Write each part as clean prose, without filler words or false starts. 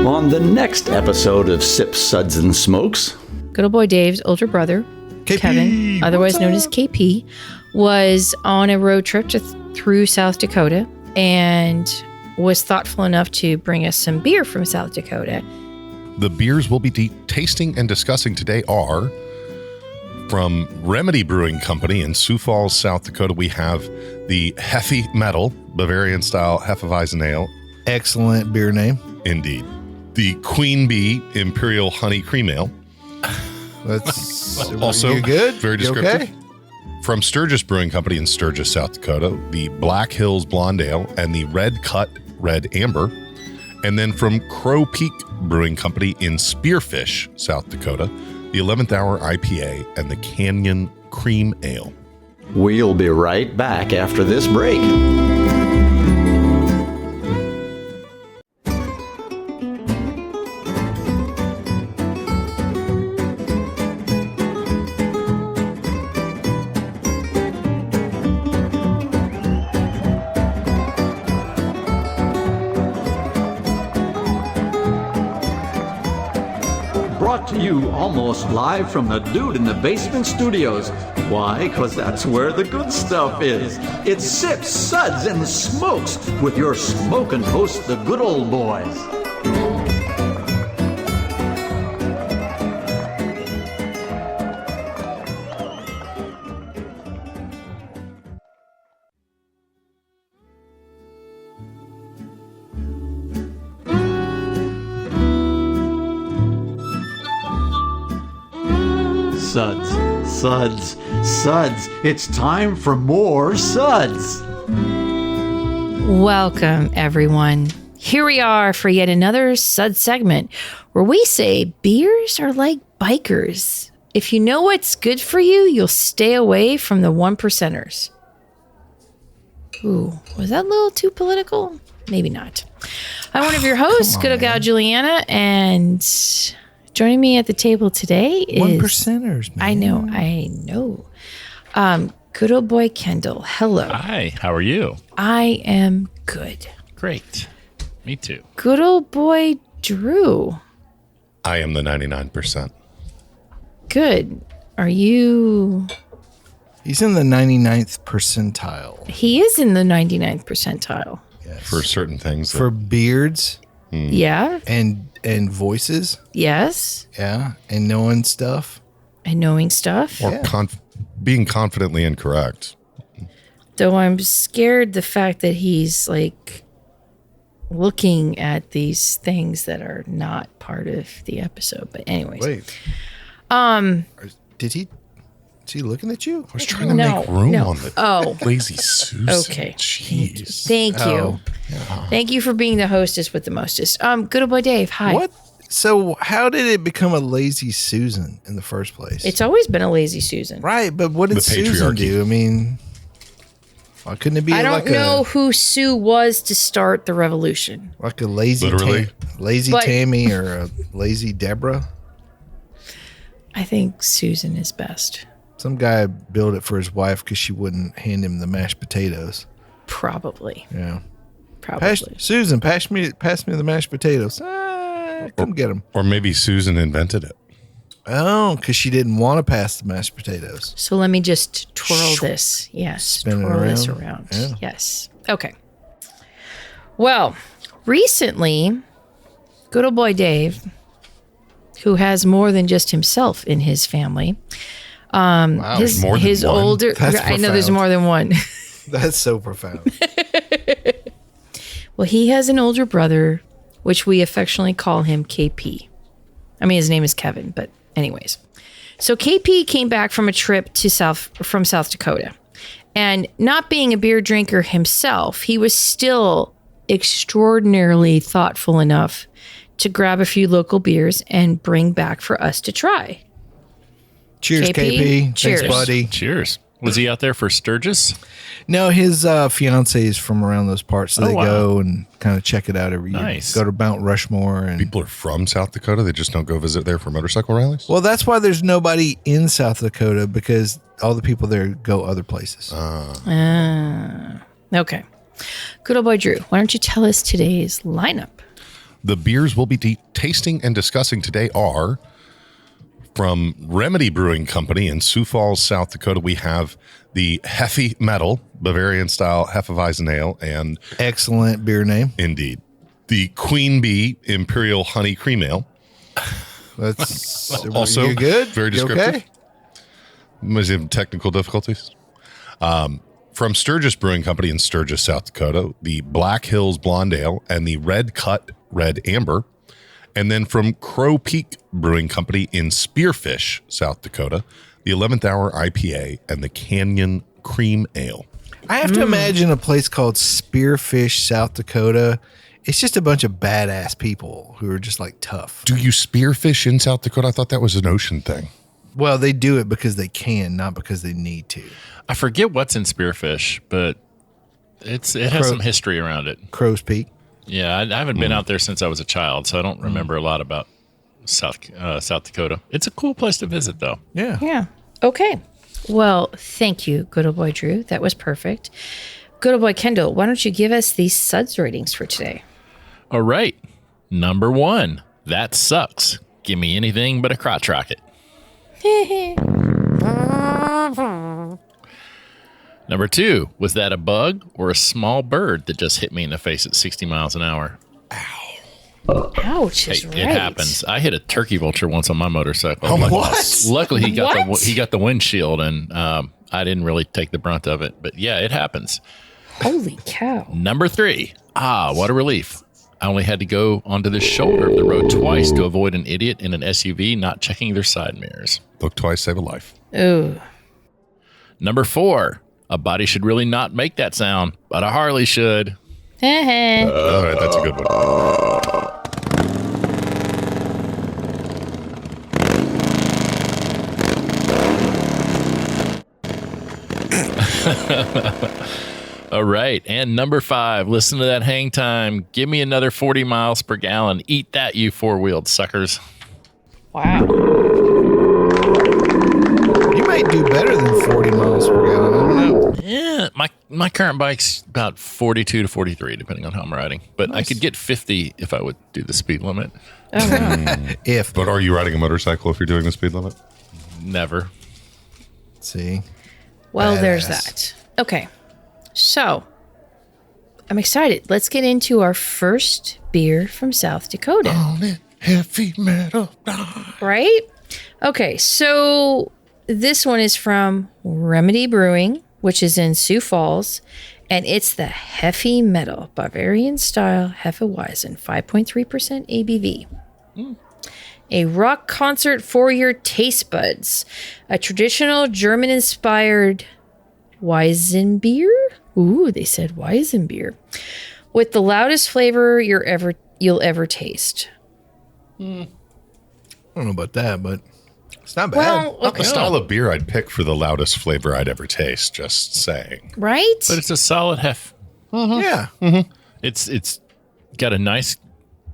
On the next episode of Sips, Suds, and Smokes, Good old boy Dave's older brother, KP, Kevin, otherwise known as KP, was on a road trip through South Dakota and was thoughtful enough to bring us some beer from South Dakota. The beers we'll be tasting and discussing today are from Remedy Brewing Company in Sioux Falls, South Dakota. We have the Hefe-Metal Bavarian-Style Hefeweizen Ale. Excellent beer name. Indeed. The Queen Bee Imperial Honey Cream Ale. That's also you're good. Very descriptive. Okay? From Sturgis Brewing Company in Sturgis, South Dakota, the Black Hills Blonde Ale and the Red Cut Red Amber. And then from Crow Peak Brewing Company in Spearfish, South Dakota, the 11th Hour IPA and the Canyon Cream Ale. we'll be right back after this break. Brought to you almost live from the Dude in the Basement Studios. Why? Because that's where the good stuff is. It's Sips, Suds, and Smokes with your smoking host, the good old boys. Suds, Suds, Suds. It's time for more Suds. Welcome, everyone. Here we are for yet another Sud segment where we say beers are like bikers. If you know what's good for you, you'll stay away from the 1%ers. Ooh, was that a little too political? Maybe not. I'm one of your hosts, good old gal Julieanna, and joining me at the table today is 1%ers, man. I know. Good old boy Kendall. Hello. Hi, how are you? I am good. Great. Me too. Good old boy Drew. I am the 99%. Good. Are you? He's in the 99th percentile. He is in the 99th percentile. Yes. For certain things. For beards Yeah. and voices. Yes. Yeah. And knowing stuff. And knowing stuff. Or Yeah. being confidently incorrect. Though I'm scared the fact that he's like looking at these things that are not part of the episode. But anyways. Wait. Did he? Is he looking at you? I was trying to make room on the lazy Susan. Okay. Jeez. Thank you. Thank you for being the hostess with the mostest. Good old boy Dave. Hi. What? So how did it become a lazy Susan in the first place? It's always been a lazy Susan. Right, but what did The Susan patriarchy. do? I mean, why couldn't it be I don't like know who Sue was to start the revolution. a lazy Literally. lazy But- Tammy or a lazy Deborah? I think Susan is best. Some guy built it for his wife because she wouldn't hand him the mashed potatoes. Probably. Yeah. Probably. Susan, pass me the mashed potatoes. Come get them. Or maybe Susan invented it. Oh, because she didn't want to pass the mashed potatoes. So let me just twirl this. Yes. Spin it twirl this around. around. Yeah. Yes. Okay. Well, recently, good old boy Dave, who has more than just himself in his family, Wow. his more than one? older, That's I know there's profound. more than one. That's so profound. Well, he has an older brother, which we affectionately call him KP. I mean, his name is Kevin, but anyways. So KP came back from a trip from South Dakota. And not being a beer drinker himself, he was still extraordinarily thoughtful enough to grab a few local beers and bring back for us to try. Cheers, KP. Cheers. Thanks, buddy. Cheers. Was he out there for Sturgis? No, his fiance is from around those parts, so Oh, they wow. go and kind of check it out every year. Nice. Go to Mount Rushmore. And People are from South Dakota. They just don't go visit there for motorcycle rallies. well, that's why there's nobody in South Dakota, because all the people there go other places. Okay. Good old boy Drew, why don't you tell us today's lineup? The beers we'll be tasting and discussing today are from Remedy Brewing Company in Sioux Falls, South Dakota. We have the Hefe-Metal Bavarian-Style Hefeweizen Ale, and Excellent beer name. indeed, the Queen Bee Imperial Honey Cream Ale. That's Also you good? very You descriptive. okay? Was he having technical difficulties? From Sturgis Brewing Company in Sturgis, South Dakota, the Black Hills Blonde Ale and the Red Cut Red Amber. And then from Crow Peak Brewing Company in Spearfish, South Dakota, the 11th Hour IPA and the Canyon Cream Ale. I have to imagine a place called Spearfish, South Dakota. It's just a bunch of badass people who are just like tough. Do you spearfish in South Dakota? I thought that was an ocean thing. Well, they do it because they can, not because they need to. I forget what's in Spearfish, but it has some history around it. Crow's Peak. Yeah, I haven't been out there since I was a child, so I don't remember a lot about South Dakota. It's a cool place to visit, though. Yeah. Yeah. Okay. Well, thank you, good old boy Drew. That was perfect. Good old boy Kendall, why don't you give us these Suds ratings for today? All right. Number 1, that sucks. Give me anything but a crotch rocket. Number 2, was that a bug or a small bird that just hit me in the face at 60 miles an hour? Ouch, Hey, is right. it happens. I hit a turkey vulture once on my motorcycle. Oh, my What? Luckily, he got What? he got the windshield, and I didn't really take the brunt of it. But yeah, it happens. Holy cow. Number 3, what a relief. I only had to go onto the shoulder of the road twice to avoid an idiot in an SUV not checking their side mirrors. Look twice, save a life. Ooh. Number 4, a body should really not make that sound, but a Harley should. All right, that's a good one. All right. And number 5, listen to that hang time. Give me another 40 miles per gallon. Eat that, you four-wheeled suckers. Wow. You might do better than 40 miles per gallon. I don't know. Yeah, my current bike's about 42 to 43, depending on how I'm riding. But I could get 50 if I would do the speed limit. Oh, wow. If. But are you riding a motorcycle if you're doing the speed limit? Never. See. Well, there's Badass. that. Okay. So, I'm excited. Let's get into our first beer from South Dakota. Hefe-Metal. Right? Okay, so this one is from Remedy Brewing, which is in Sioux Falls, and it's the Hefe-Metal Bavarian-Style Hefeweizen, 5.3% ABV. A rock concert for your taste buds. A traditional German-inspired Weizenbier? Ooh, they said Weizenbier. With the loudest flavor you'll ever taste. I don't know about that, but it's not bad. Well, Not the okay. style of beer I'd pick for the loudest flavor I'd ever taste, just saying. Right? But it's a solid hef. Yeah. It's got a nice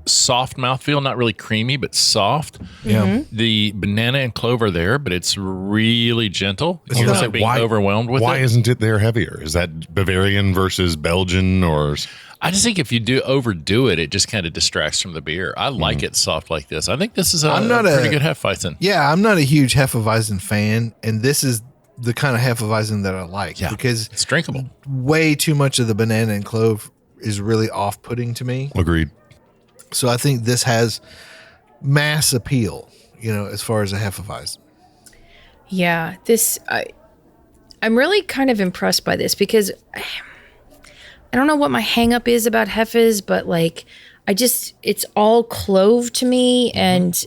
soft mouthfeel, not really creamy, but soft. Yeah. The banana and clover there, but it's really gentle. Is You're that- not being why- overwhelmed with Why it. isn't it there heavier? Is that Bavarian versus Belgian or? I just think if you do overdo it, it just kind of distracts from the beer. I like it soft like this. I think this is I'm not pretty a- good Hefeweizen. Yeah, I'm not a huge Hefeweizen fan, and this is the kind of Hefeweizen that I like because It's drinkable. way too much of the banana and clove is really off-putting to me. Agreed. So I think this has mass appeal, as far as a Hefeweizen. Yeah, I'm really kind of impressed by this because I don't know what my hang up is about Hefes, but it's all clove to me and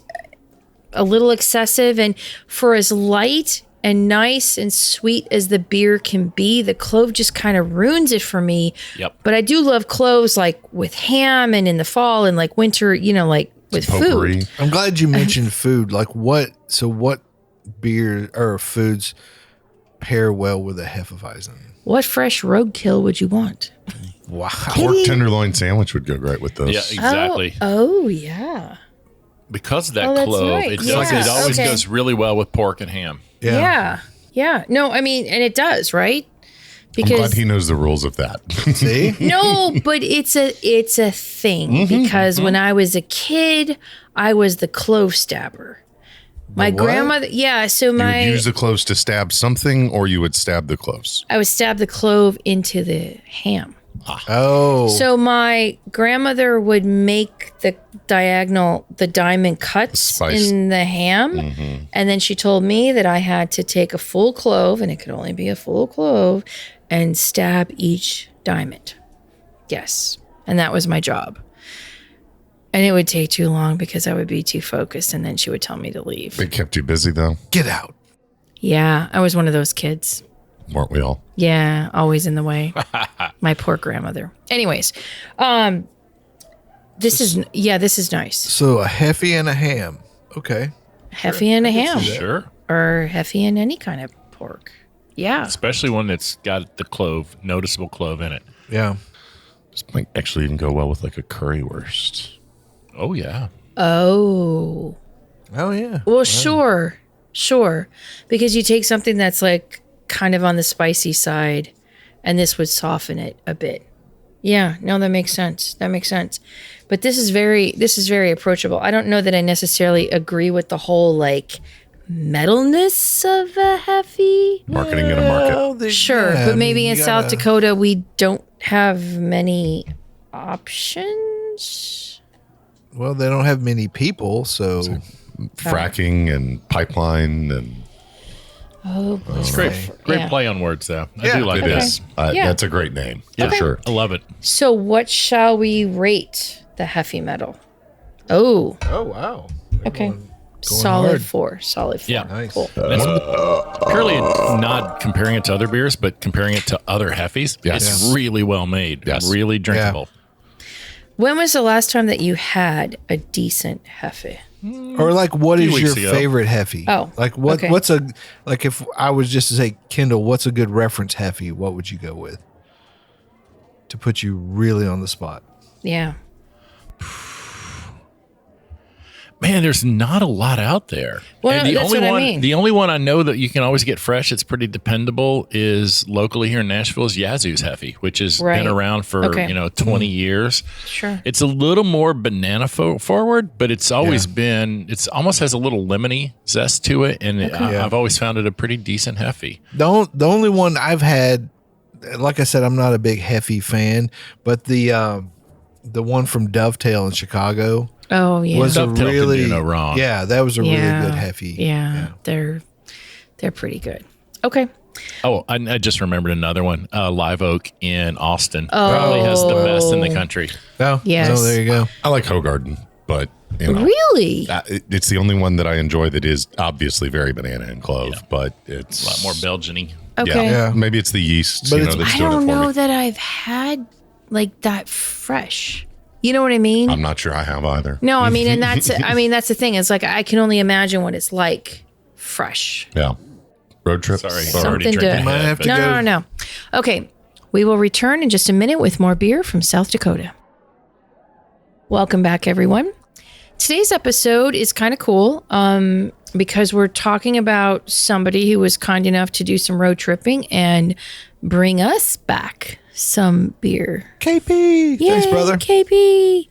a little excessive. And for as light and nice and sweet as the beer can be, the clove just kind of ruins it for me. Yep. But I do love cloves with ham and in the fall and winter, with Potpourri. food. I'm glad you mentioned food. What beer or foods pair well with a Hefeweizen? What fresh roadkill would you want? Wow. Pork tenderloin sandwich would go great with those. Yeah, exactly. Oh yeah. Because of that Oh, that's clove, right. it Yeah, always okay. goes really well with pork and ham. Yeah. No, I mean, and it does, right? I'm glad he knows the rules of that. See? No, but it's a thing because when I was a kid, I was the clove stabber. My what? grandmother, yeah. So You would my use the cloves to stab something, or you would stab the cloves. I would stab the clove into the ham. Oh. So my grandmother would make the diamond cuts Spice. in the ham. And then she told me that I had to take a full clove, and it could only be a full clove, and stab each diamond. Yes. And that was my job. And it would take too long because I would be too focused, and then she would tell me to leave. It kept you busy, though, Get out. Yeah, I was one of those kids. weren't we all? Yeah, always in the way. My poor grandmother. Anyways, this is nice. So a Hefe and a ham. Okay. Hefe and a ham, Sure. or Hefe and any kind of pork. Yeah. Especially one that's got the clove, noticeable clove in it. Yeah. This might actually even go well with like a currywurst. Oh, yeah. Oh. Oh yeah. Well, sure. Because you take something that's like kind of on the spicy side, and this would soften it a bit. Yeah, no, that makes sense. But this is very approachable. I don't know that I necessarily agree with the whole like metalness of a Hefe. Marketing in a market. Well, Sure, yeah, but I maybe mean, in you South gotta- Dakota we don't have many options. Well, they don't have many people, so Fracking and pipeline and Oh, boy. It's great Yeah. play on words, though. I Yeah, do like it that. is. Yeah. That's a great name. Yeah, For sure. I love it. So what shall we rate the Hefe-Metal? Oh, Oh wow. okay. hard. Solid four. Yeah. Nice. Cool. Purely not comparing it to other beers, but comparing it to other Hefes. Yes. It's really well made. Yes. Really drinkable. When was the last time that you had a decent Hefe? Or like, what Few is your weeks ago. favorite Hefe? Oh, like what? okay. What's a like? If I was just to say, Kendall, what's a good reference Hefe? What would you go with to put you really on the spot? Yeah. Man, there's not a lot out there. Well, And that's what I mean. The only one I know that you can always get fresh, it's pretty dependable, is locally here in Nashville is Yazoo's Hefe, which has Right. been around for, Okay. 20 years. Sure. It's a little more banana forward, but it's always been, it's almost has a little lemony zest to it. And I've always found it a pretty decent Hefe. The only one I've had, like I said, I'm not a big Hefe fan, but the one from Dovetail in Chicago Oh yeah. was a Dovetail can really do no wrong. Yeah, that was a really good Hefe. Yeah. They're pretty good. Okay. Oh, I just remembered another one. Live Oak in Austin. Probably has the best in the country. Oh, Yes. oh, there you go. I like Hogarden, but Really? it's the only one that I enjoy that is obviously very banana and clove, but it's A lot more Belgian-y. Okay. Yeah. Maybe it's the yeast, But it's- that's I doing don't it for know me. that I've had like that fresh. You know what I mean? I'm not sure I have either. No, I mean, and that's the thing. It's like I can only imagine what it's like fresh. Yeah. Road trip. Sorry, Or- already Something drinking to- Might ahead, have but- to go- No. Okay, we will return in just a minute with more beer from South Dakota. Welcome back, everyone. Today's episode is kind of cool because we're talking about somebody who was kind enough to do some road tripping and bring us back some beer. KP. Thanks, Yay, brother. KP.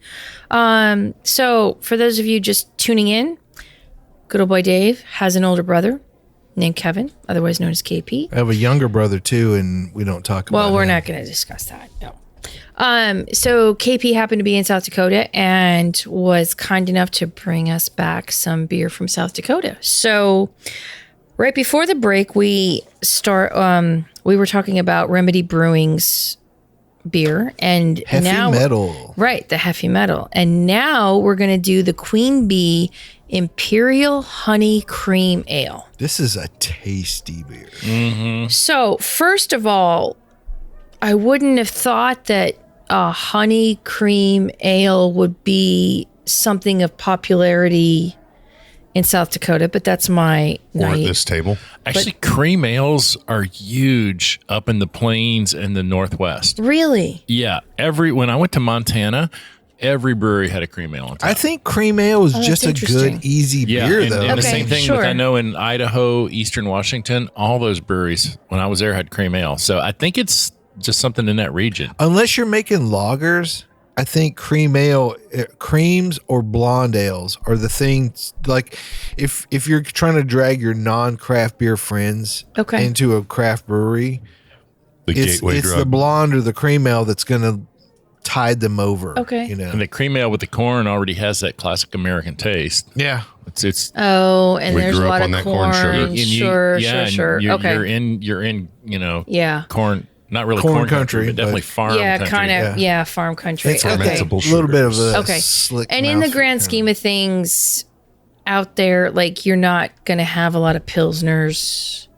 So for those of you just tuning in, good old boy Dave has an older brother named Kevin, otherwise known as KP. I have a younger brother too, and we don't talk about Well, we're him. not going to discuss that. No. So KP happened to be in South Dakota and was kind enough to bring us back some beer from South Dakota. So right before the break, we were talking about Remedy Brewing's beer, and now Hefe-Metal. right, the Hefe-Metal, and now we're going to do the Queen Bee Imperial Honey Cream Ale. This is a tasty beer. So first of all, I wouldn't have thought that a honey cream ale would be something of popularity in South Dakota, but that's my Or at naive. this table. Actually, cream ales are huge up in the plains and the Northwest. Really? Yeah. When I went to Montana, Every brewery had a cream ale on top. I think cream ale is just a interesting. good, easy beer, and, though. and the Okay, same thing sure. with, I know in Idaho, Eastern Washington, all those breweries, when I was there, had cream ale. So I think it's just something in that region. Unless you're making lagers, I think cream ale, creams or blonde ales are the things. Like, if you're trying to drag your non-craft beer friends Okay. into a craft brewery, The gateway it's drug. the blonde or the cream ale that's going to tide them over. Okay. You know. And the cream ale with the corn already has that classic American taste. Yeah. It's Oh, and We there's a grew up lot on of that corn corn. sugar. and Sure. Okay. You're in, Yeah. corn, not really Corn corn country, but definitely but- farm Yeah, country. kind of. Yeah. Yeah, farm country. It's Okay. fermentable a little bit of sugars. a Okay. slick And in the mouth. grand scheme of things out there, like you're not going to have a lot of Pilsners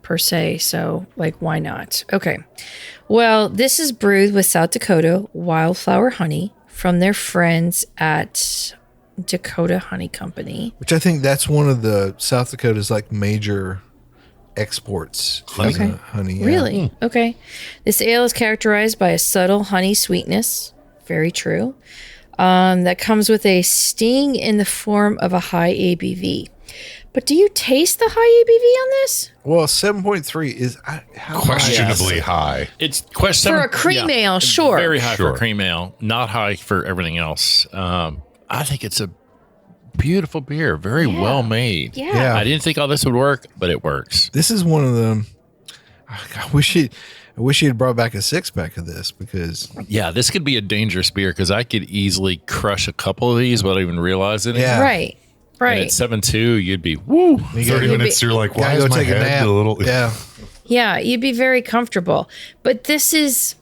per se. So, like, why not? Okay. Well, this is brewed with South Dakota Wildflower honey from their friends at Dakota Honey Company. Which I think that's one of the South Dakota's like major exports. is, Okay. honey. Yeah. Really? Okay. This ale is characterized by a subtle honey sweetness. Very true. That comes with a sting in the form of a high ABV. But do you taste the high ABV on this? Well, 7.3 is how questionably high. It's question For a cream ale, sure. Very high Sure. for cream ale, not high for everything else. I think it's a beautiful beer, very well made. Yeah. Yeah. I didn't think all this would work, but it works. This is one of them. I wish he had brought back a 6-pack of this because Yeah, this could be a dangerous beer because I could easily crush a couple of these without even realizing it. Yeah. Right. And Right. at 7.2, you'd be woo. you 30 gotta, minutes, you're like, why gotta is go my take a head nap. a little? Yeah. Yeah, you'd be very comfortable. But this is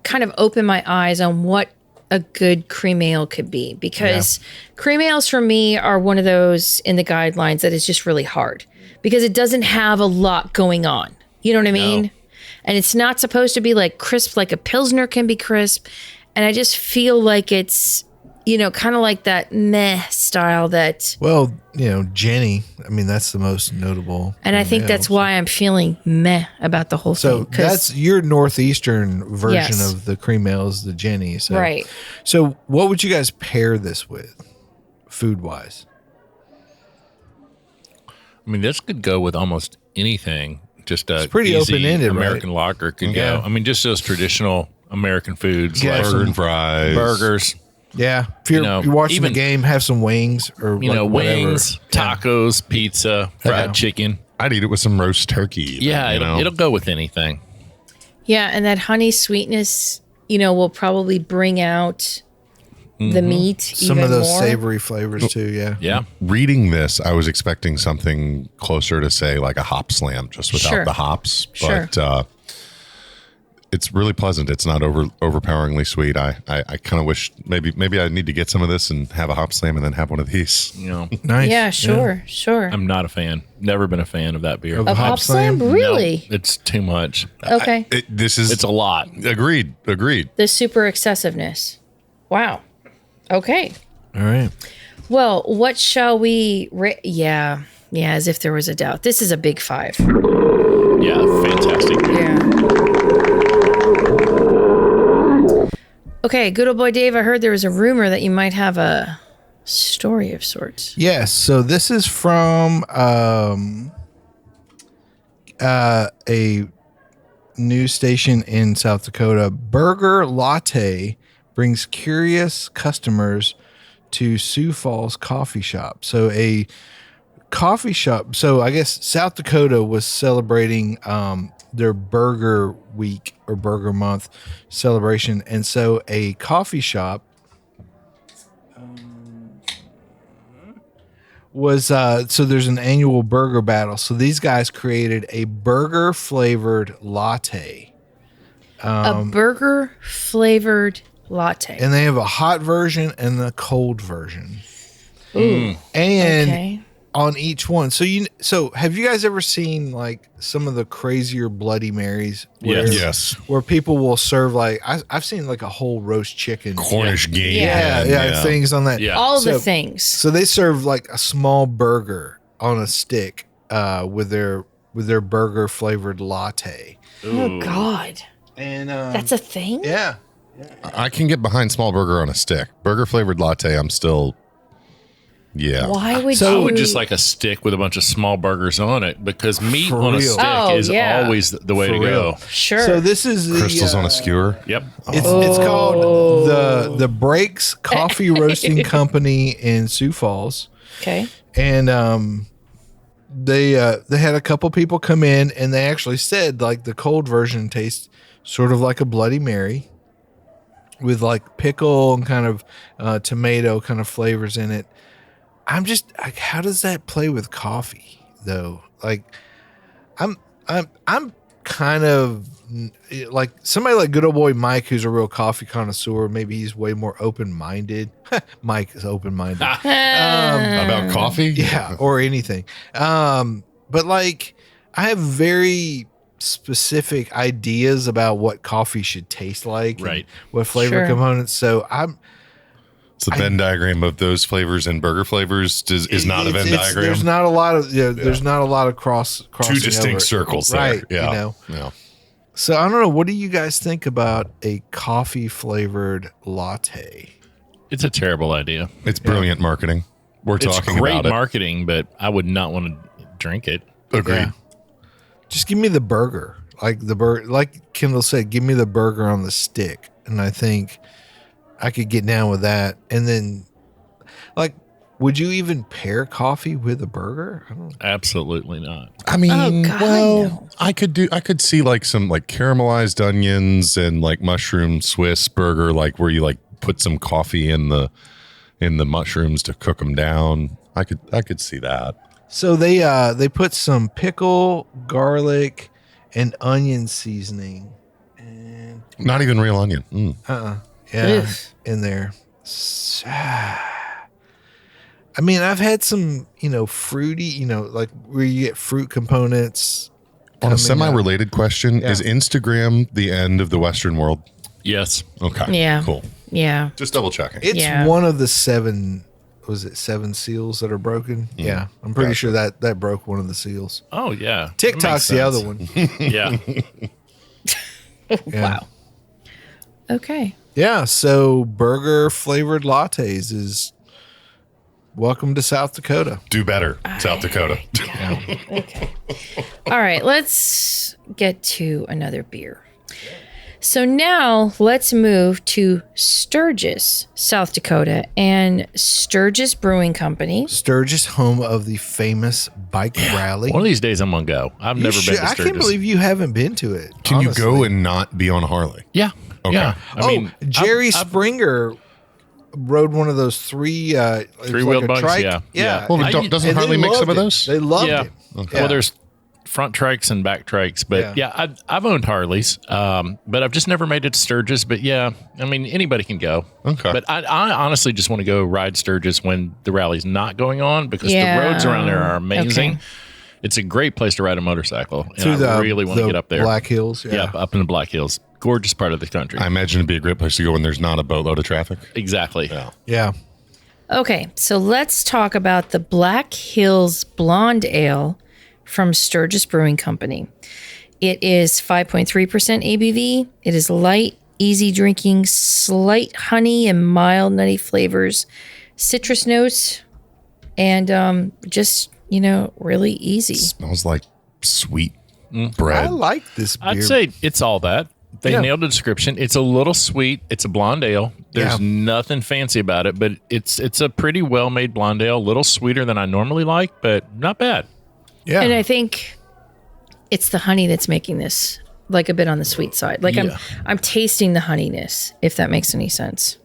kind of opened my eyes on what a good cream ale could be because cream ales for me are one of those in the guidelines that is just really hard because it doesn't have a lot going on. You know what I mean? And it's not supposed to be like crisp like a Pilsner can be crisp. And I just feel like it's, kind of like that meh style that. Well, Jenny. I mean, that's the most notable. And I think ale. that's why I'm feeling meh about the whole So thing. 'cause- that's your northeastern version Yes. of the cream ale is the Jenny. So. Right. So what would you guys pair this with, food wise? I mean, this could go with almost anything. Just a pretty easy open-ended, right? American lager could Yeah. go. I mean, just those traditional American foods Yeah. like Burger and fries. burgers, Yeah. If you're watching even- the game, have some wings or whatever. wings, tacos, pizza, fried chicken. I'd eat it with some roast turkey. Yeah, you know? it'll go with anything. Yeah, and that honey sweetness, will probably bring out the meat Some even of those more. savory flavors too. Yeah. Yeah. Reading this, I was expecting something closer to say like a hop slam, just without Sure. the hops. Sure. But it's really pleasant. It's not overpoweringly sweet. I kind of wish maybe I need to get some of this and have a hop slam and then have one of these. Nice. Yeah, sure. I'm not a fan. Never been a fan of that beer. Of Of Hop hop slam? Slam? Really? No, it's too much. Okay. It's a lot. Agreed. The super excessiveness. Wow. Okay. All right. Well, what shall we Yeah, as if there was a doubt. This is a big 5. Yeah, fantastic beer. Yeah. Okay, good old boy Dave, I heard there was a rumor that you might have a story of sorts. Yes. So this is from a news station in South Dakota. Burger Latte brings curious customers to Sioux Falls coffee shop. So a coffee shop. So I guess South Dakota was celebrating their burger week or burger month celebration. And so a coffee shop was so there's an annual burger battle. So these guys created a burger flavored latte. A burger flavored latte. And they have a hot version and a cold version. Ooh. And Okay. on each one. So have you guys ever seen like some of the crazier Bloody Marys? Where, Yes. Where people will serve like I've seen like a whole roast chicken. Cornish game. Yeah. Things on that. Yeah. All the So- things. So they serve like a small burger on a stick with their burger flavored latte. Oh God. And That's a thing? yeah. I can get behind small burger on a stick. Burger flavored latte, I'm still. Yeah. Why would I you? would just like a stick with a bunch of small burgers on it because meat For on a real. stick Oh, is yeah. always the way to go. Sure. So this is the, Crystals on a skewer. Yep. It's called the Breaks Coffee Roasting Company in Sioux Falls, okay. and they had a couple people come in, and they actually said like the cold version tastes sort of like a Bloody Mary, with like pickle and kind of tomato kind of flavors in it. I'm just like, how does that play with coffee though? Like, I'm kind of like somebody like good old boy Mike, who's a real coffee connoisseur. Maybe he's way more open minded. Mike is open minded. About coffee? Yeah, or anything. But like, I have very specific ideas about what coffee should taste like, and Right. what flavor Sure. components. So It's the Venn diagram of those flavors and burger flavors is not a Venn diagram. There's not a lot of there's not a lot of crossing Two distinct over. circles there. right? Yeah. You know. Yeah. So I don't know. What do you guys think about a coffee flavored latte? It's a terrible idea. It's brilliant marketing. We're It's talking great about it. marketing, but I would not want to drink it. Agreed. Yeah. Just give me the burger, like like Kendall said, give me the burger on the stick, and I think I could get down with that. And then, like, would you even pair coffee with a burger? I don't. Absolutely not. I mean, Oh, God, well, no. I could see like some like caramelized onions and like mushroom Swiss burger, like where you like put some coffee in the mushrooms to cook them down. I could see that. So they put some pickle, garlic, and onion seasoning, and Not even real onion. yeah, Ugh. in there. I mean, I've had some, fruity, like where you get fruit components. On coming a semi-related question, Yeah. is Instagram the end of the Western world? Yes. Okay. Yeah. Cool. Yeah. Just double checking. It's Yeah. one of the seven seals that are broken? Yeah. I'm pretty sure that broke one of the seals. Oh, yeah. That TikTok's makes the other sense. one. Yeah. Yeah. Wow. Okay. Yeah. So burger flavored lattes is welcome to South Dakota. Do better, South Dakota. Okay. All right. Let's get to another beer. So now let's move to Sturgis, South Dakota, and Sturgis Brewing Company. Sturgis, home of the famous bike rally. One of these days I'm going to go. I've You never should- been to I Sturgis. can't believe you haven't been to it. Can you honestly. go and not be on a Harley? Yeah. Okay. Yeah. I mean, Jerry I've- Springer rode one of those Three-wheeled a bikes, trike. yeah. Yeah. Well, I- doesn't And they Harley make some loved of it. those? They loved yeah. it. Well, there's front trikes and back trikes, but Yeah. I've owned Harleys, but I've just never made it to Sturgis. But yeah, I mean, anybody can go. Okay. But I honestly just want to go ride Sturgis when the rally's not going on because Yeah. the roads around there are amazing. Okay. It's a great place to ride a motorcycle, and Through I really want to the get up there. Black Hills. yeah, up in the Black Hills, gorgeous part of the country. I imagine it'd be a great place to go when there's not a boatload of traffic. Exactly. Yeah. Okay, so let's talk about the Black Hills Blonde Ale from Sturgis Brewing Company. It is 5.3% ABV. It is light, easy drinking, slight honey and mild nutty flavors, citrus notes, and just, really easy. Smells like sweet I bread. like this beer. I'd say it's all that. They Yeah. nailed the description. It's a little sweet. It's a blonde ale. There's Yeah. nothing fancy about it, but it's a pretty well made blonde ale. A little sweeter than I normally like, but not bad. yeah. And I think it's the honey that's making this like a bit on the sweet side. Like Yeah. I'm tasting the honeyness, if that makes any sense.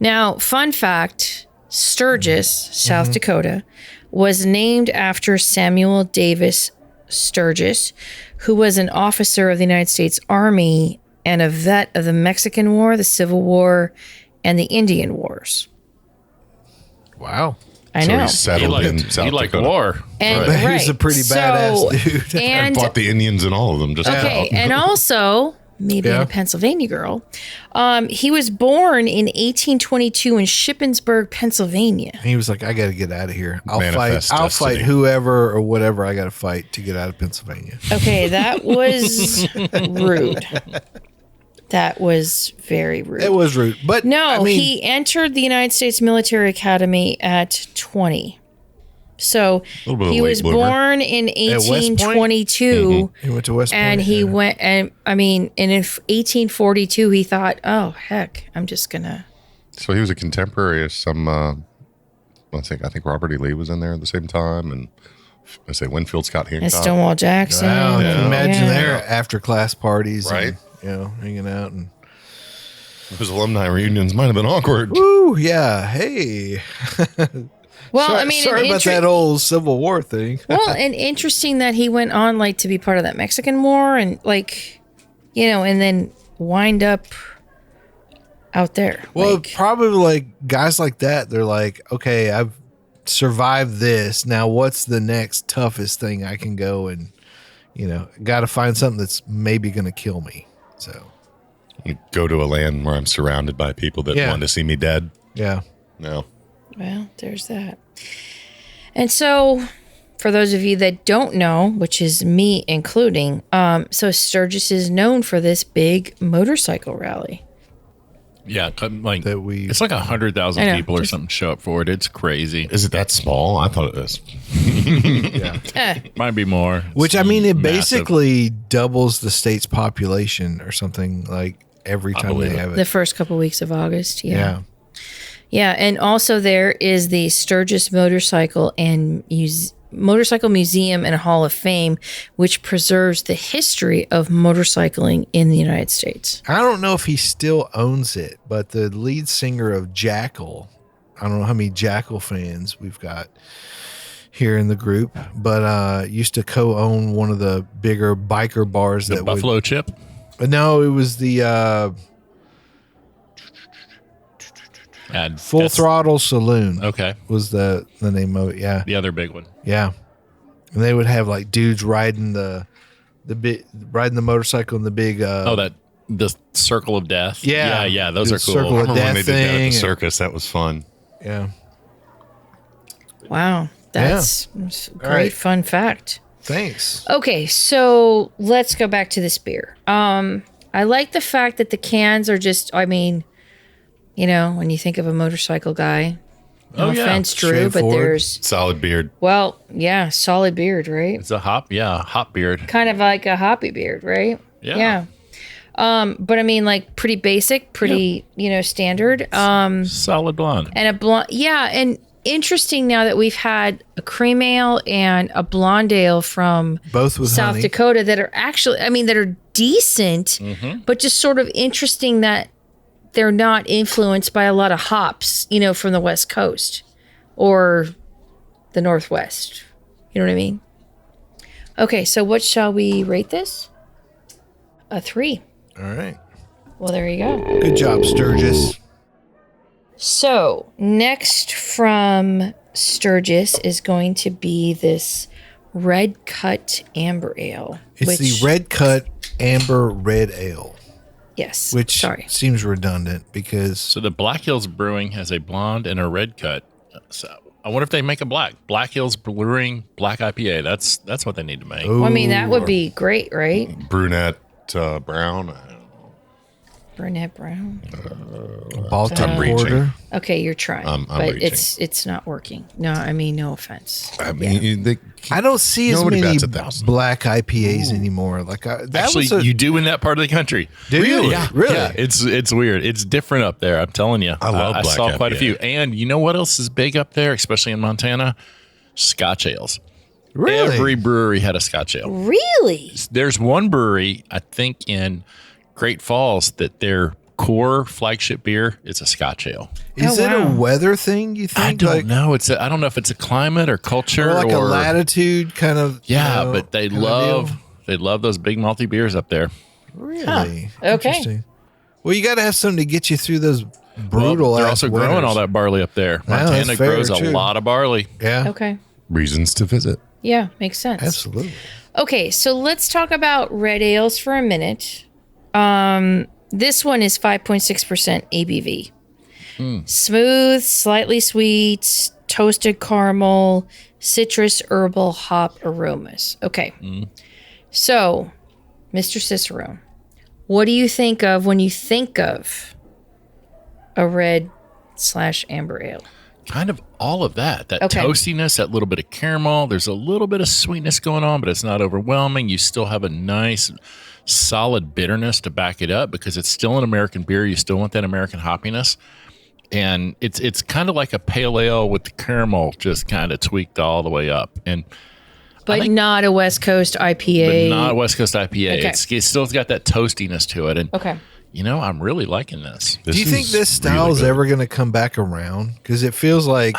Now, fun fact, Sturgis, South Dakota, was named after Samuel Davis Sturgis, who was an officer of the United States Army and a vet of the Mexican War, the Civil War, and the Indian Wars. wow. I So know. he's settled in He South liked Dakota. war. And But right. he's a pretty So- badass dude. And Bought the Indians and all of them. Just okay, and also me being Yeah. a Pennsylvania girl, he was born in 1822 in Shippensburg, Pennsylvania. He was like, I got to get out of here. I'll Manifest fight destiny. whoever or whatever I got to fight to get out of Pennsylvania. Okay, that was rude. That was very rude. It was rude. But No, I mean, he entered the United States Military Academy at 20. So little bit of he late was bloomer. born in West Point? 1822. he went to West Point. And he yeah. went, and I mean, and in 1842, he thought, oh, heck, I'm just going to. So he was a contemporary of some. I think Robert E. Lee was in there at the same time, and I say Winfield Scott And Hancock. Stonewall Jackson. Wow, can you imagine Yeah. their after class parties, Right. And, hanging out and Those alumni reunions might have been awkward. woo, yeah, hey. Well, sorry, I mean, sorry about that old Civil War thing. Well, and interesting that he went on like to be part of that Mexican War and like, and then wind up out there. Well, like, probably like guys like that, they're like, okay, I've survived this. Now, what's the next toughest thing I can go and, got to find something that's maybe going to kill me. So, You go to a land where I'm surrounded by people that Yeah. want to see me dead. yeah. No. well, there's that. And so, for those of you that don't know, which is me including, so Sturgis is known for this big motorcycle rally. Yeah, like That we- it's like I 100,000 know, people or just- something show up for it. It's crazy. Is it that small? I thought it was. Might be more. Which, I mean, it Massive. basically doubles the state's population or something like every time they believe it. have The it. first couple weeks of August. Yeah. Yeah, and also there is the Sturgis Motorcycle Museum and Hall of Fame, which preserves the history of motorcycling in the United States. I don't know if he still owns it, but the lead singer of Jackal, I don't know how many Jackal fans we've got here in the group, but used to co-own one of the bigger biker bars The that Buffalo Chip. No, it was the Yeah, Full that's- Throttle Saloon. Okay, Was the name of it? Yeah, the other big one. yeah. And they would have like dudes riding the motorcycle in the big. The Circle of Death. Yeah. yeah. Those The are cool. Circle of I remember when they Death did that at thing. the circus. That was fun. Yeah. Wow, that's a great right. fun fact. Thanks. Okay, so let's go back to this beer. I like the fact that the cans are just, I mean, when you think of a motorcycle guy, no Oh, yeah. offense, Drew, but Straightforward. there's, Solid beard. well, yeah, solid beard, right? It's a hop beard. Kind of like a hoppy beard, right? Yeah. But I mean, like pretty basic, pretty, standard. Solid blonde. And a blonde, yeah, and interesting now that we've had a cream ale and a blonde ale from Both with South honey. Dakota that are actually, I mean, that are decent, but just sort of interesting that they're not influenced by a lot of hops, from the West Coast or the Northwest. You know what I mean? Okay, so what shall we rate this? A 3. All right. Well, there you go. Good job, Sturgis. So, next from Sturgis is going to be this Red Cut Amber Ale. It's the Red Cut Amber Red Ale, Yes. which sorry. seems redundant because So the Black Hills Brewing has a blonde and a red cut. So I wonder if they make a black. Black Hills Brewing Black IPA. That's what they need to make. Well, I mean, that would be great, right? Brunette brown. I don't know. Brunette Brown. Baltic I'm reaching. Porter. Okay, you're trying, I'm but reaching. it's not working. No, I mean, no offense. I mean, I don't see as Nobody many bats 1,000. black IPAs anymore. Like that Actually, was you do in that part of the country. Do you? Yeah, Really? Yeah, it's weird. It's different up there. I'm telling you. I love I black saw quite a IPA. few. And you know what else is big up there, especially in Montana? Scotch ales. really Every brewery had a Scotch ale. Really? There's one brewery, I think, in Great Falls that their core flagship beer is a Scotch ale. is Oh, it wow. a weather thing? You think? I don't like, know. I don't know if it's a climate or culture or like a or latitude kind of. yeah, but they kind of love deal? they love those big malty beers up there. Really Okay. Interesting. Well, you got to have something to get you through those brutal. They're ass also growing winters. all that barley up there. that's Montana fair, grows a too. lot of barley. Yeah, Okay. reasons to visit. Yeah, makes sense. absolutely. Okay, so let's talk about red ales for a minute. This one is 5.6% ABV. Smooth, slightly sweet, toasted caramel, citrus, herbal, hop aromas. Okay. So, Mr. Cicero, What do you think of when you think of a red/amber ale? Kind of all of that. That Okay. toastiness, that little bit of caramel. There's a little bit of sweetness going on, but it's not overwhelming. You still have a nice, solid bitterness to back it up because it's still an American beer. You still want that American hoppiness. And it's kind of like a pale ale with the caramel just kind of tweaked all the way up. And But not a West Coast IPA. but not a West Coast IPA. Okay. It's still got that toastiness to it. And, Okay. I'm really liking this. This Do you think is this style really is good. ever going to come back around? Because it feels like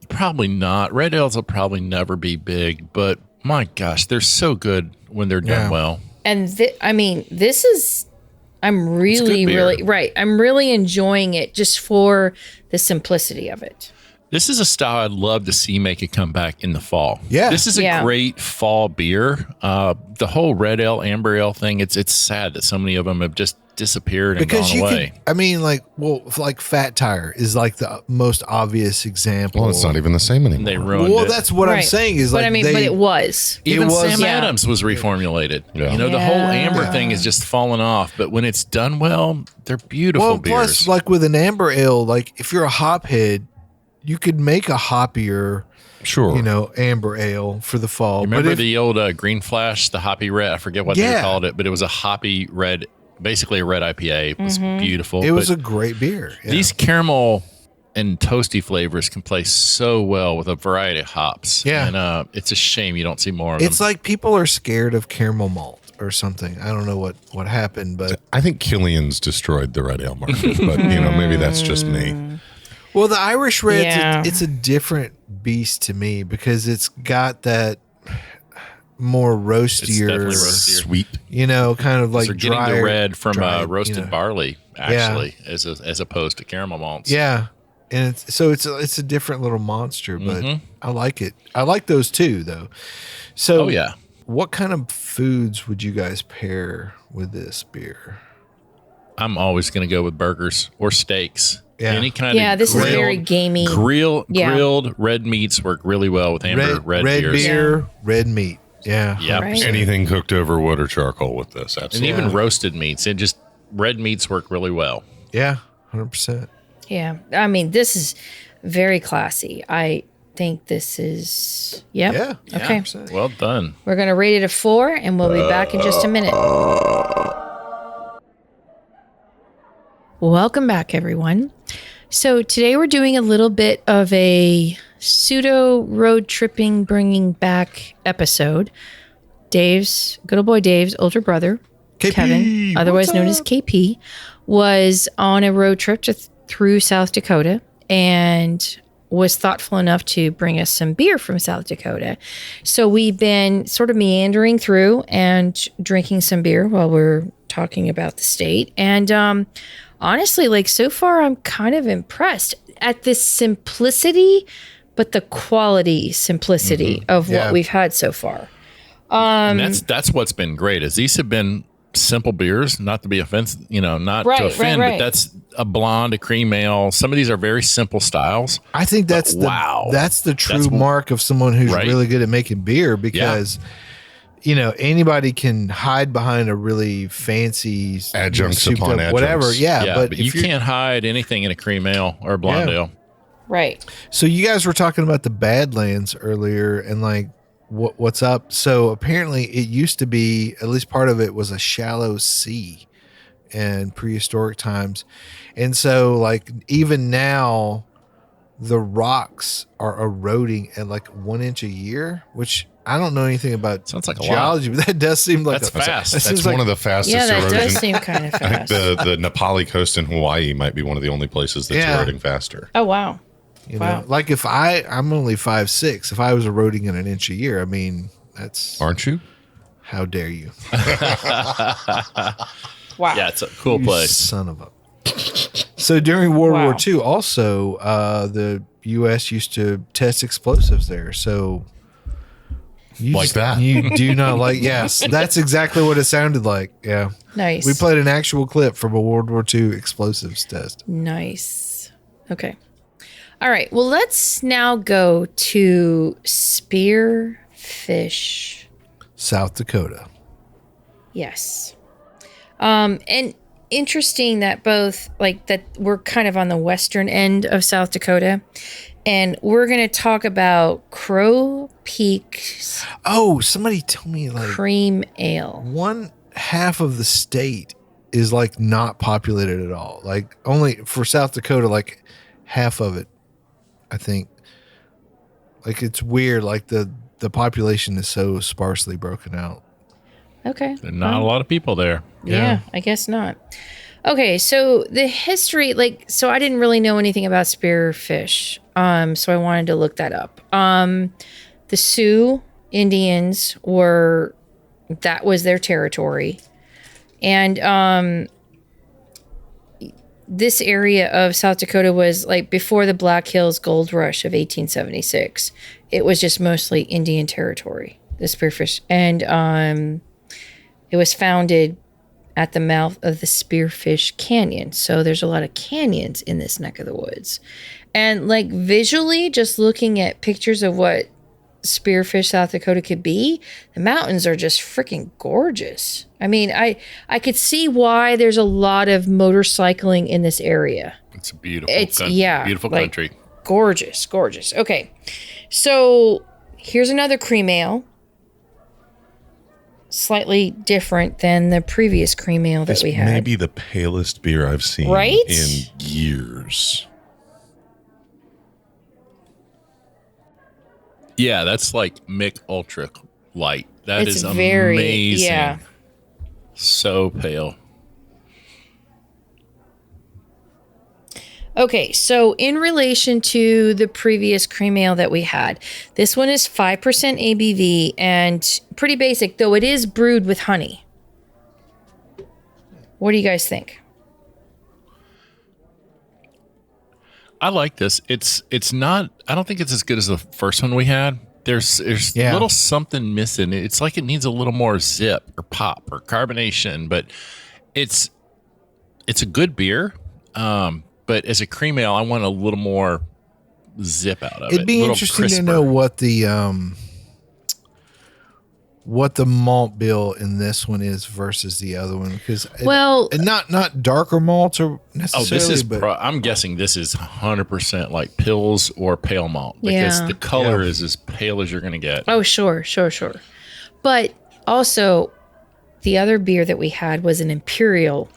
Probably not. Red ales will probably never be big, but my gosh, they're so good when they're done Yeah. well. And this is, I'm really, good beer. really, right. I'm really enjoying it just for the simplicity of it. This is a style I'd love to see make a comeback in the fall. Yeah. This is a Yeah. great fall beer. The whole red ale, amber ale thing, it's sad that so many of them have just disappeared and because gone you away. can. I mean, like Fat Tire is like the most obvious example. Well, it's not even the same anymore. They ruined Well, it. that's what I'm Right. saying is but like I mean, they, but it was. Even it was- Sam Yeah. Adams was reformulated. Yeah. The whole Yeah. amber thing is just fallen off. But when it's done well, they're beautiful well, beers. plus like with an amber ale, like if you're a hophead, you could make a hoppier, Sure. amber ale for the fall. Remember but if, the old Green Flash, the hoppy red? I forget what they Yeah. called it, but it was a hoppy red, basically a red IPA. It was beautiful. it was but a great beer. Yeah. these caramel and toasty flavors can play so well with a variety of hops. Yeah. And it's a shame you don't see more of It's them. like people are scared of caramel malt or something. I don't know what happened, but I think Killian's destroyed the red ale market, but maybe that's just me. well, the Irish Reds, Yeah. it's a different beast to me because it's got that more roastier, definitely roastier. Sweet. kind of like They're getting drier, the red from dried, roasted barley, actually, as opposed to caramel malts. Yeah, and it's a different little monster, but Mm-hmm. I like it. I like those too, though. So, Oh, yeah. what kind of foods would you guys pair with this beer? I'm always going to go with burgers or steaks. Yeah. Any kind Yeah, of this is grilled, very gamey. Yeah. Grilled red meats work really well with amber red beers. beer, red meat. Yeah, Yep. Right. Anything cooked over wood or charcoal with this. And Absolutely. even roasted meats. Red meats work really well. yeah, 100%. Yeah. I mean, this is very classy. I think this is, yep. Yeah, Okay. 100%. Well done. We're going to rate it a 4 and we'll be back in just a minute. Welcome back, everyone. So today we're doing a little bit of a pseudo road tripping, bringing back episode. Good old boy Dave's older brother, KP, Kevin, otherwise what's known as up? KP, was on a road trip through South Dakota and was thoughtful enough to bring us some beer from South Dakota. So we've been sort of meandering through and drinking some beer while we're talking about the state. And honestly, like so far, I'm kind of impressed at this simplicity, but the quality simplicity of Yeah. what we've had so far. And that's what's been great is these have been simple beers, not to be offensive, not Right, to right, offend, right. but that's a blonde, a cream ale. Some of these are very simple styles. I think that's wow. that's the true That's- mark of someone who's Right. really good at making beer because anybody can hide behind a really fancy Adjuncts souped upon up whatever. adjuncts. Yeah, But you if you're- can't hide anything in a cream ale or a blonde Yeah. ale. Right. So you guys were talking about the Badlands earlier and like what's up? So apparently it used to be, at least part of it was a shallow sea in prehistoric times. And so like even now the rocks are eroding at like 1 inch a year, which I don't know anything about Sounds like a lot. geology, but that does seem like That's fast. that That's seems one like- of the fastest Yeah, that erosion. does seem kind of I think fast. the Nepali coast in Hawaii might be one of the only places that's Yeah. eroding faster. Oh, wow. You Wow. know, like if I'm only 5'6", if I was eroding in 1 inch a year, I mean, that's Aren't you? how dare you, Wow. Yeah, it's a cool you place. son of a. So during World Wow. War II, also the U.S. used to test explosives there. So you Like that. you do not like? Yes, that's exactly what it sounded like. Yeah, Nice. we played an actual clip from a World War II explosives test. Nice. Okay. All right. Well, let's now go to Spearfish. South Dakota. Yes. And interesting that both like that we're kind of on the western end of South Dakota, and we're going to talk about Crow Peak's Oh, somebody told me like cream ale. one half of the state is like not populated at all. Like only for South Dakota, like half of it, I think. Like it's weird. Like the population is so sparsely broken out. Okay. There are not a lot of people there. Yeah, I guess not. Okay, so the history, so I didn't really know anything about spearfish, so I wanted to look that up. The Sioux Indians that was their territory, and this area of South Dakota was like before the Black Hills Gold Rush of 1876. It was just mostly Indian territory, the spearfish, and it was founded at the mouth of the Spearfish Canyon. So there's a lot of canyons in this neck of the woods. And like visually, just looking at pictures of what Spearfish, South Dakota could be, the mountains are just freaking gorgeous. I mean, I could see why there's a lot of motorcycling in this area. It's a beautiful beautiful like, country. Gorgeous. Okay. So here's another cream ale. Slightly different than the previous cream ale that we had. This may be the palest beer I've seen in years. Yeah, that's like Mick Ultra Light. That It's is very, amazing. yeah. So pale. Okay, so in relation to the previous cream ale that we had, this one is 5% ABV and pretty basic, though it is brewed with honey. What do you guys think? I like this. It's not. I don't think it's as good as the first one we had. There's a little something missing. It's like it needs a little more zip or pop or carbonation, but it's a good beer. But as a cream ale, I want a little more zip out of it. It'd be interesting to know what the malt bill in this one is versus the other one, because not darker malts or necessarily. I'm guessing this is 100% like Pils or pale malt, because the color is as pale as you're going to get. Oh, sure. But also, the other beer that we had was an Imperial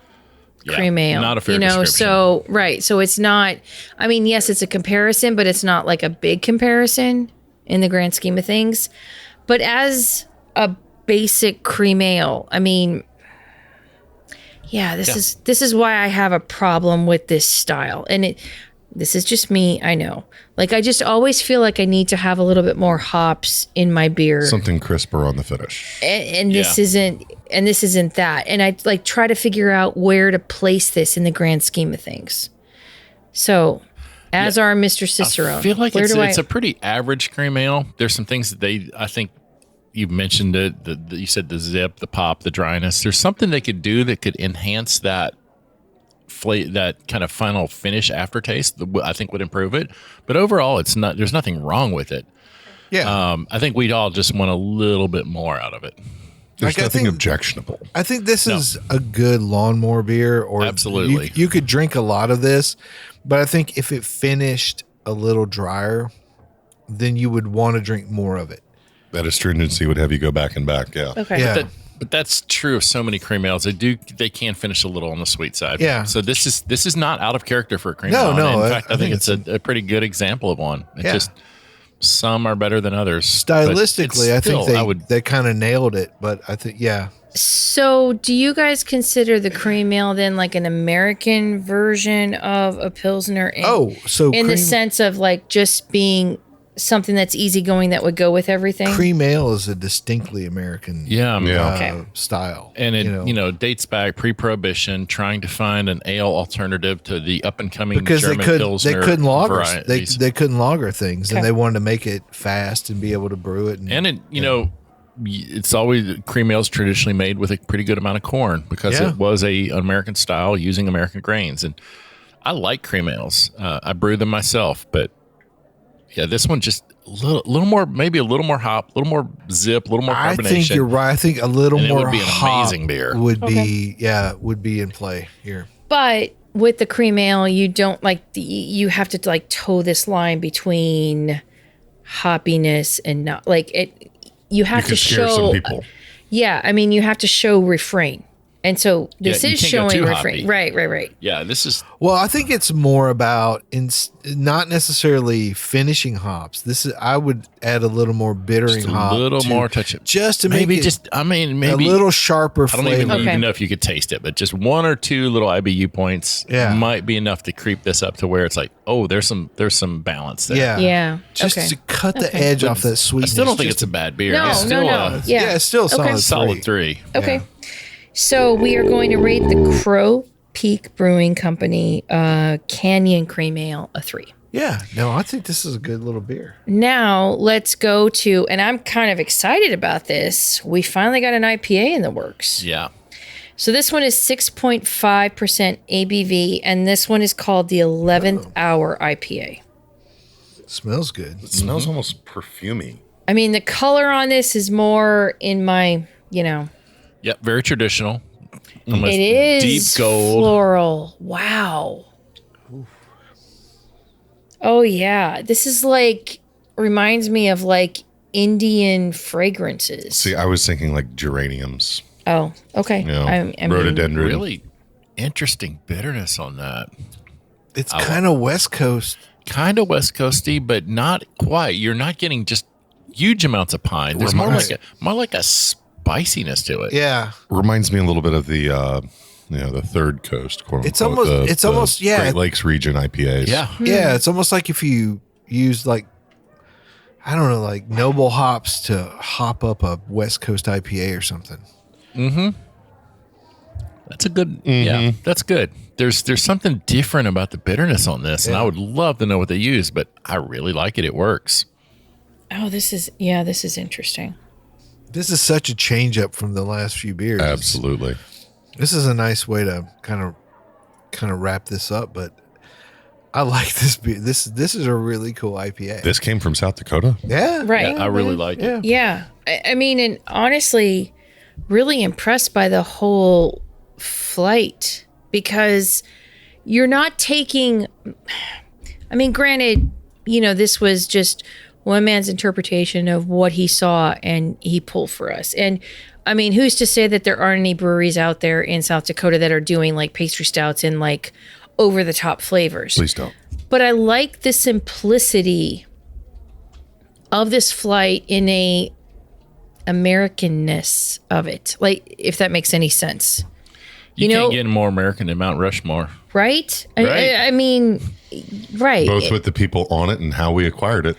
cream ale. Not a fair description. So it's not. I mean, yes, it's a comparison, but it's not like a big comparison in the grand scheme of things. But as a basic cream ale, I mean, this is why I have a problem with this style. And this is just me, I know. Like, I just always feel like I need to have a little bit more hops in my beer. Something crisper on the finish. And this isn't that. And I like try to figure out where to place this in the grand scheme of things. So, as our Mr. Cicerone, I feel like it's a pretty average cream ale. There's some things that I think you've mentioned it. You said the zip, the pop, the dryness. There's something they could do that could enhance that kind of final finish aftertaste. I think would improve it. But overall, it's not. There's nothing wrong with it. Yeah. I think we'd all just want a little bit more out of it. There's nothing objectionable. I think this is a good lawnmower beer, or absolutely you could drink a lot of this, but I think if it finished a little drier, then you would want to drink more of it. That astringency would have you go back and back. Yeah. Okay. Yeah. But that's true of so many cream ales. They can finish a little on the sweet side. Yeah. So this is not out of character for a cream ale. No. In fact, I think it's a pretty good example of one. It's just some are better than others. Stylistically, I think they kind of nailed it. But I think So, do you guys consider the cream ale then like an American version of a Pilsner? In the sense of like just being something that's easygoing that would go with everything? Cream ale is a distinctly American style. And it dates back pre-Prohibition, trying to find an ale alternative to the up-and-coming German Pilsner. They couldn't lager. They couldn't lager things, and they wanted to make it fast and be able to brew it. It's always cream ale's traditionally made with a pretty good amount of corn because it was an American style using American grains. And I like cream ales. I brew them myself, but Yeah, this one just a little more, maybe a little more hop, a little more zip, a little more carbonation. I think you're right. I think a little And it more would be an hop amazing beer. would be in play here. But with the cream ale, you don't you have to like toe this line between hoppiness and not like it. You have to scare show some people. Yeah, I mean, you have to show refrain. And so this Yeah, you is can't go showing too refrain. hoppy. Right. Yeah, this is Well, I think it's more about not necessarily finishing hops. I would add a little more bittering just a hop, little more touch of just to maybe make it just. I mean, maybe a little sharper I don't flavor. even know if you could taste it, but just 1 or 2 little IBU points might be enough to creep this up to where it's like, oh, there's some balance there. Yeah. Just Okay. to cut the edge off that I sweetness. still don't think it's a bad beer. No, It's still no. Yeah, it's still a solid. Okay. solid 3. Okay. So we are going to rate the Crow Peak Brewing Company Canyon Cream Ale a 3. Yeah, no, I think this is a good little beer. Now let's go to, and I'm kind of excited about this. We finally got an IPA in the works. Yeah. So this one is 6.5% ABV, and this one is called the 11th Hour IPA. It smells good. It smells almost perfumey. I mean, the color on this is more in my, Yep. Very traditional. Almost it is deep gold. floral. Wow. Oh yeah, this is reminds me of Indian fragrances. See, I was thinking like geraniums. Oh, okay. You know, I mean, rhododendron. Really interesting bitterness on that. It's kind of West Coast. Kind of West Coasty, but not quite. You're not getting just huge amounts of pine. There's more like a spiciness to it. Yeah, Reminds me a little bit of the the third coast. Quote It's unquote, almost Great Lakes region IPAs. Yeah. yeah. It's almost like if you use noble hops to hop up a West Coast IPA or something. That's a good. Yeah, that's good. There's something different about the bitterness on this, and I would love to know what they use, but I really like it. It works. oh, this is interesting. This is such a change up from the last few beers. Absolutely. This is a nice way to kind of wrap this up, but I like this beer. This is a really cool IPA. This came from South Dakota. Yeah. Right. I really like it. Yeah. I mean, and honestly, really impressed by the whole flight because you're not taking, I mean, granted, this was just one man's interpretation of what he saw and he pulled for us. And I mean, who's to say that there aren't any breweries out there in South Dakota that are doing pastry stouts and over the top flavors? Please don't. But I like the simplicity of this flight in a Americanness of it. If that makes any sense. You can't get more American than Mount Rushmore. Right? Right. I mean, right. Both with the people on it and how we acquired it.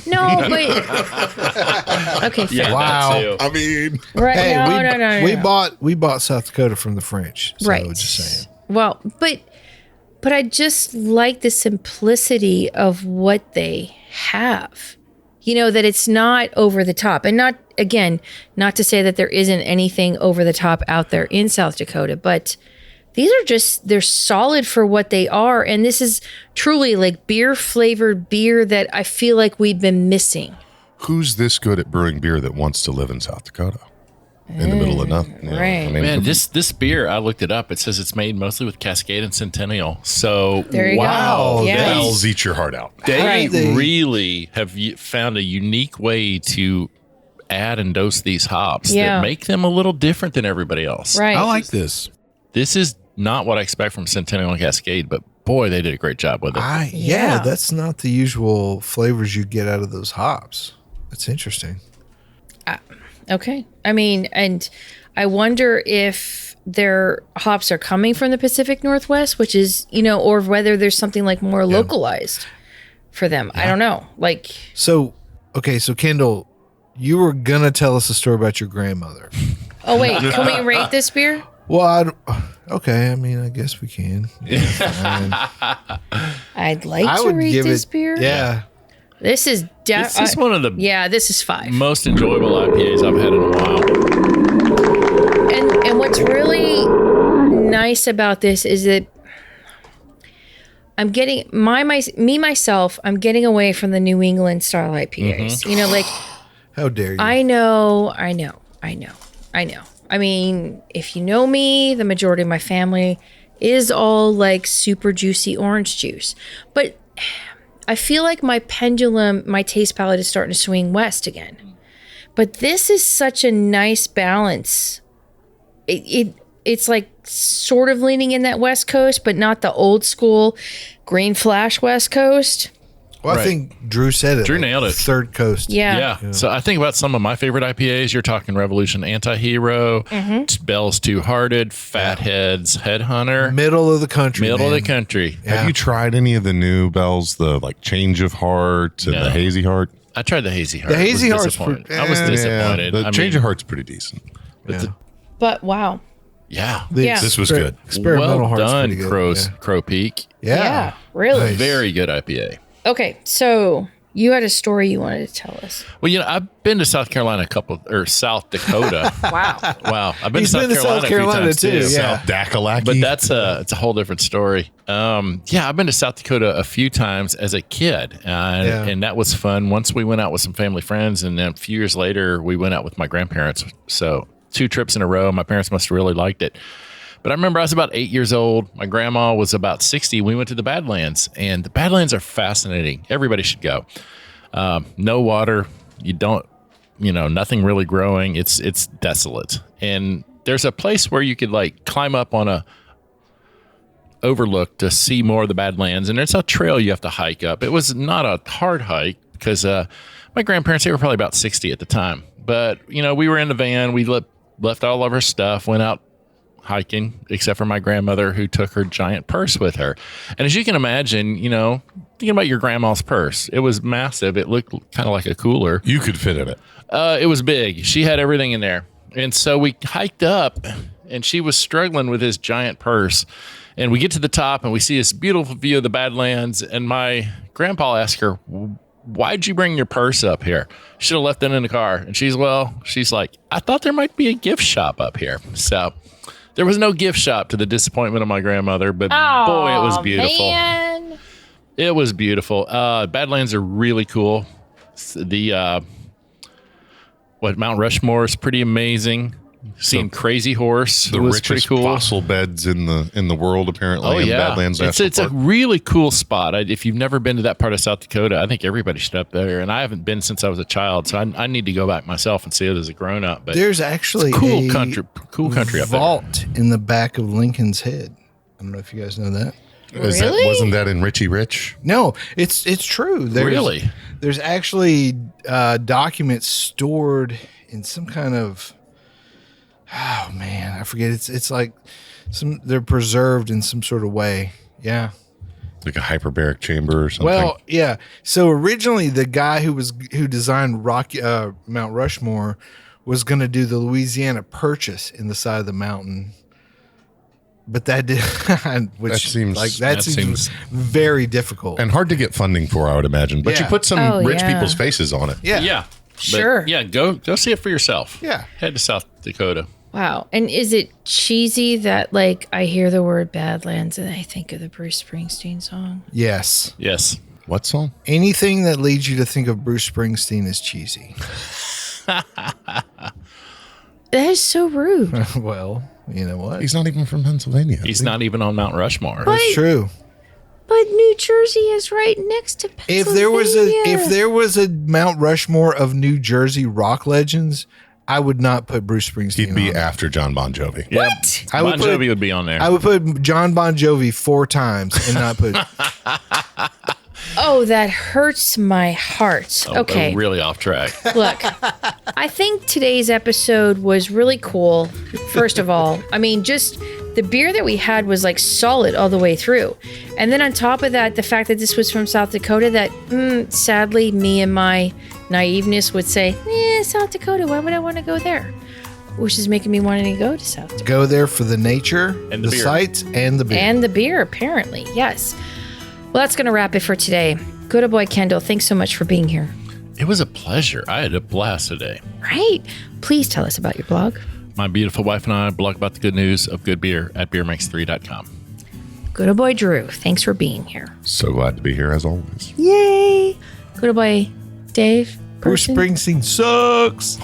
No, but okay, fair. Yeah, Wow. that too. I mean, Right? Hey, No. we bought South Dakota from the French. So Right. just saying. Well, but I just like the simplicity of what they have. That it's not over the top, and not to say that there isn't anything over the top out there in South Dakota, but these are they're solid for what they are. And this is truly beer flavored beer that I feel like we've been missing. who's this good at brewing beer that wants to live in South Dakota? In the middle of nothing. Right. Man, this beer, I looked it up. It says it's made mostly with Cascade and Centennial. So, There you wow, go. Yeah. Bells eat your heart out. they Right. really have found a unique way to add and dose these hops Yeah. that make them a little different than everybody else. Right. I like this. This is not what I expect from Centennial and Cascade, but boy, they did a great job with it. Yeah. That's not the usual flavors you get out of those hops. That's interesting. Okay. I mean, and I wonder if their hops are coming from the Pacific Northwest, which is, or whether there's something more localized for them. I don't know. So Kendall, you were gonna tell us a story about your grandmother. Oh, wait, can we rate this beer? Well, okay. I mean, I guess we can. Yeah, fine. I'd like to rate this beer. Yeah. This is This is one of the this is 5. most enjoyable IPAs I've had in a while. And what's really nice about this is that I'm getting myself. I'm getting away from the New England style IPAs. You know, like How dare you? I know. I mean, if you know me, the majority of my family is all like super juicy orange juice. But I feel like my pendulum, my taste palette is starting to swing west again. But this is such a nice balance. It's like sort of leaning in that West Coast, but not the old school Green Flash West Coast. Well, I Right. think Drew said it. Drew nailed it. Third Coast. Yeah. Yeah. So I think about some of my favorite IPAs. You're talking Revolution Anti-Hero, Bell's Two Hearted, Fatheads, Headhunter, Middle of the country. middle of man. the country. Yeah. Have you tried any of the new Bells, the like Change of Heart and No. the Hazy Heart? I tried the Hazy Heart. The Hazy was Heart's disappointed. pretty- I was disappointed. The I Change mean, of Heart's pretty decent. but the- But wow. yeah. The Yeah. This was exper- good. Experimental Well Heart's done, pretty good. Crow Peak. Yeah. Really. Nice. Very good IPA. Okay, so you had a story you wanted to tell us. Well, I've been to South Carolina South Dakota. Wow. Wow, I've been He's to South been to Carolina, South Carolina a few times too, too. yeah. South Dakalaki. But it's a whole different story. I've been to South Dakota a few times as a kid, and that was fun. Once we went out with some family friends, and then a few years later, we went out with my grandparents. So 2 trips in a row. My parents must have really liked it. But I remember I was about 8 years old. My grandma was about 60. We went to the Badlands, and the Badlands are fascinating. Everybody should go. No water. Nothing really growing. It's desolate. And there's a place where you could like climb up on a overlook to see more of the Badlands. And there's a trail you have to hike up. It was not a hard hike because my grandparents, they were probably about 60 at the time. But, we were in the van. We left all of our stuff, went out hiking, except for my grandmother who took her giant purse with her. And as you can imagine, thinking about your grandma's purse, it was massive. It looked kind of like a cooler. you could fit in it. It was big. She had everything in there. And so we hiked up and she was struggling with this giant purse. And we get to the top and we see this beautiful view of the Badlands. And my grandpa asked her, "Why'd you bring your purse up here? Should have left it in the car." And she's like, "I thought there might be a gift shop up here." So there was no gift shop, to the disappointment of my grandmother, but boy, it was beautiful. Man. It was beautiful. Badlands are really cool. The Mount Rushmore is pretty amazing. Seen Crazy Horse, The it was pretty richest cool. fossil beds in the world, apparently. Oh in yeah, Badlands it's National a Park. really cool spot. If you've never been to that part of South Dakota, I think everybody should up there. And I haven't been since I was a child, so I need to go back myself and see it as a grown up. But There's actually cool a country up there. vault in the back of Lincoln's Head. I don't know if you guys know that. Really? Wasn't that in Richie Rich? No, it's true. Really? There's actually documents stored in some kind of, oh man, I forget. It's like they're preserved in some sort of way. Yeah. Like a hyperbaric chamber or something? Well, yeah. So originally, the guy who designed Mount Rushmore was going to do the Louisiana Purchase in the side of the mountain, but that did, which that seems very difficult. and hard to get funding for, I would imagine. But you Yeah. put some Oh, rich yeah. people's faces on it. yeah, Yeah. Sure. But yeah, go see it for yourself. Yeah. Head to South Dakota. Wow. And is it cheesy that like I hear the word Badlands and I think of the Bruce Springsteen song? Yes. Yes. What song? Anything that leads you to think of Bruce Springsteen is cheesy. That is so rude. Well, you know what? He's not even from Pennsylvania. He's not even on Mount Rushmore. That's true. But New Jersey is right next to Pennsylvania. If there was a Mount Rushmore of New Jersey rock legends, I would not put Bruce Springsteen He'd be on. after John Bon Jovi. Yeah. I would Bon put- Jovi would be on there. I would put John Bon Jovi 4 times and not put. Oh, that hurts my heart. Oh, Okay. we're really off track. Look, I think today's episode was really cool. First of all, I mean, just the beer that we had was like solid all the way through. And then on top of that, the fact that this was from South Dakota, that sadly, me and my naiveness would say, South Dakota, why would I want to go there? Which is making me wanting to go to South Dakota. Go there for the nature, And the beer. sights, and the beer. And the beer, apparently. Yes. Well, that's going to wrap it for today. Good boy, Kendall. Thanks so much for being here. It was a pleasure. I had a blast today. Right. Please tell us about your blog. My beautiful wife and I blog about the good news of good beer at beermakes3.com. Good old boy Drew, thanks for being here. So glad to be here as always. Yay! Good old boy Dave. Bruce Person. Springsteen sucks.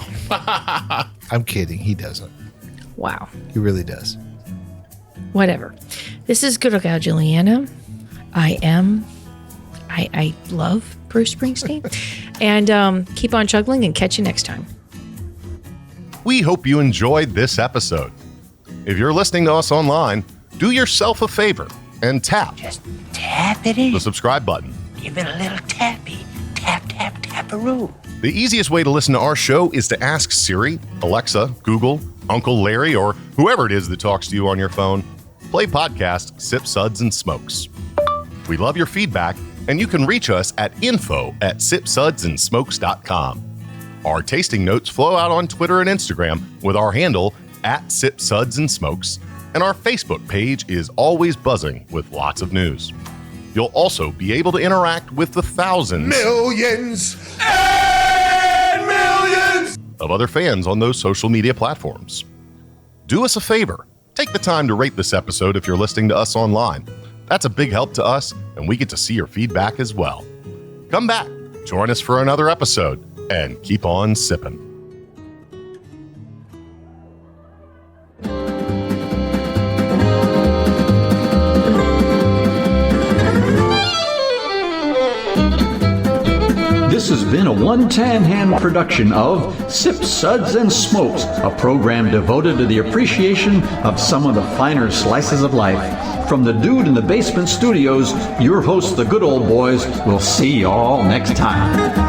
I'm kidding. He doesn't. Wow. He really does. Whatever. This is good old gal Julieanna. I love Bruce Springsteen. And keep on juggling and catch you next time. We hope you enjoyed this episode. If you're listening to us online, do yourself a favor and tap Just tap it in. the subscribe button. Give it a little tappy. Tap, tap, tap-a-roo. The easiest way to listen to our show is to ask Siri, Alexa, Google, Uncle Larry, or whoever it is that talks to you on your phone, play podcast Sip, Suds, and Smokes. We love your feedback, and you can reach us at info@sipsudsandsmokes.com. Our tasting notes flow out on Twitter and Instagram with our handle @SipSudsAndSmokes, and our Facebook page is always buzzing with lots of news. You'll also be able to interact with the thousands, Millions and millions. of other fans on those social media platforms. Do us a favor. Take the time to rate this episode if you're listening to us online. That's a big help to us, and we get to see your feedback as well. Come back, join us for another episode, and keep on sipping. This has been a one-tan-hand production of Sip, Suds, and Smokes, a program devoted to the appreciation of some of the finer slices of life. From the Dude in the Basement Studios, your hosts, the Good Old Boys, will see you all next time.